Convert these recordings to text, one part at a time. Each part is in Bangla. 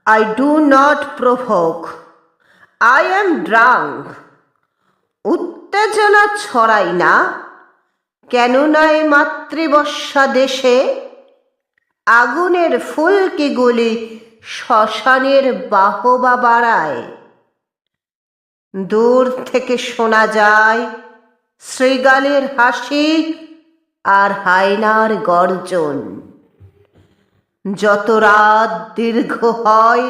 I do not provoke. I am drunk. উত্তেজনা ছড়াই না, কেননা এই মাতৃবর্ষা দেশে আগুনের ফুলকিগুলি শ্মশানের বাহবা বাড়ায়। দূর থেকে শোনা যায় শৃগালের হাসি আর হায়নার গর্জন। যত রাত দীর্ঘ হয়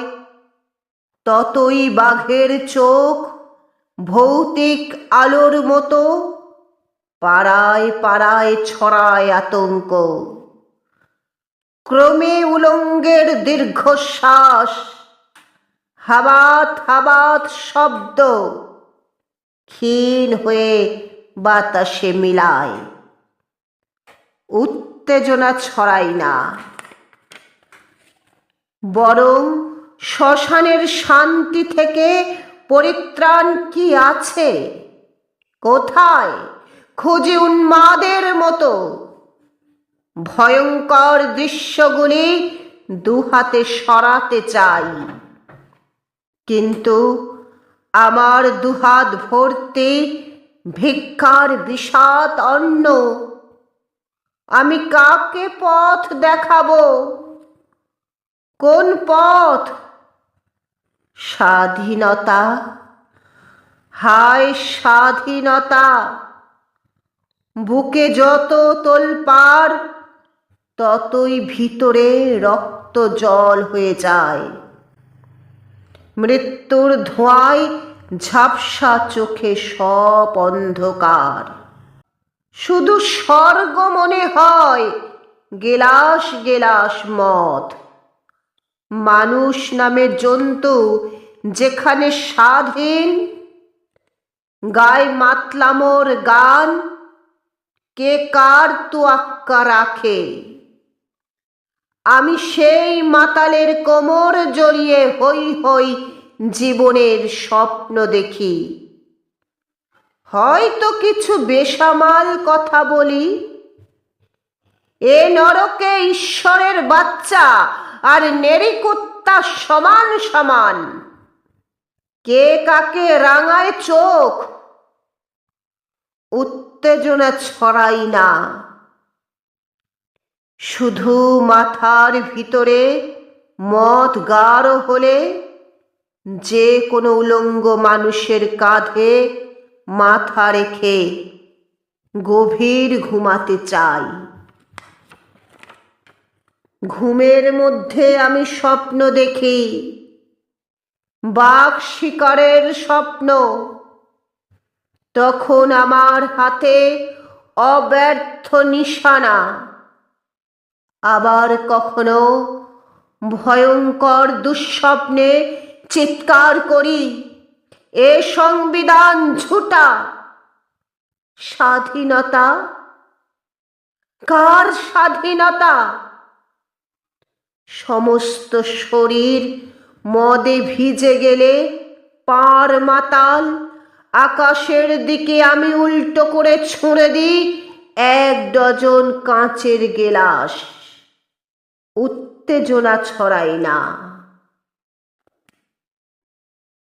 ততই বাঘের চোখ ভৌতিক আলোর মতো পাড়ায় পাড়ায় ছড়ায় আতঙ্ক। ক্রমে উলঙ্গের দীর্ঘশ্বাস, হাবাত হাবাত শব্দ ক্ষীণ হয়ে বাতাসে মিলায়। উত্তেজনা ছড়ায় না, বরং শ্মশানের শান্তি থেকে পরিত্রাণ কি আছে? কোথায়? খুঁজি উন্মাদের মতো। ভয়ঙ্কর দৃশ্যগুলি দুহাতে সরাতে চাই, কিন্তু আমার দুহাত ভর্তি ভিক্ষার বিষাদ অন্ন। আমি কাকে পথ দেখাবো? কোন পথ? স্বাধীনতা, হায় স্বাধীনতা! বুকে যত তোলপাড় ততই ভিতরে রক্ত জল হয়ে যায়। মৃত্যুর ধোঁয়ায় ঝাপসা চোখে সব অন্ধকার। শুধু স্বর্গ মনে হয় গেলাস গেলাস মদ। মানুষ নামের জন্তু যেখানে স্বাধীন, গায়ে মাতলামোর গান, কে কার তোয়াক্কা রাখে? আমি সেই মাতালের কোমর জড়িয়ে হই হই জীবনের স্বপ্ন দেখি। হয়তো কিছু বেসামাল কথা বলি। এ নরকে ঈশ্বরের বাচ্চা আর নেরিকুত্তা সমান সমান। কে কাকে রাঙায় চোখ? উত্তেজনা ছড়াই না, শুধু মাথার ভিতরে মদ গাঢ় হলে যে কোনো উলঙ্গ মানুষের কাঁধে মাথা রেখে গভীর ঘুমাতে চাই। ঘুমের মধ্যে আমি স্বপ্ন দেখি, বাঘ শিকারের স্বপ্ন। তখন আমার হাতে অব্যর্থ নিশানা। আবার কখনো ভয়ঙ্কর দুঃস্বপ্নে চিৎকার করি, এ সংবিধান ঝুটা। স্বাধীনতা? কার স্বাধীনতা? সমস্ত শরীর মদে ভিজে গেলে পার মাতাল আকাশের দিকে আমি উল্টো করে ছুঁড়ে দিই 1 ডজন কাঁচের গেলাস। উত্তেজনা ছড়াই না।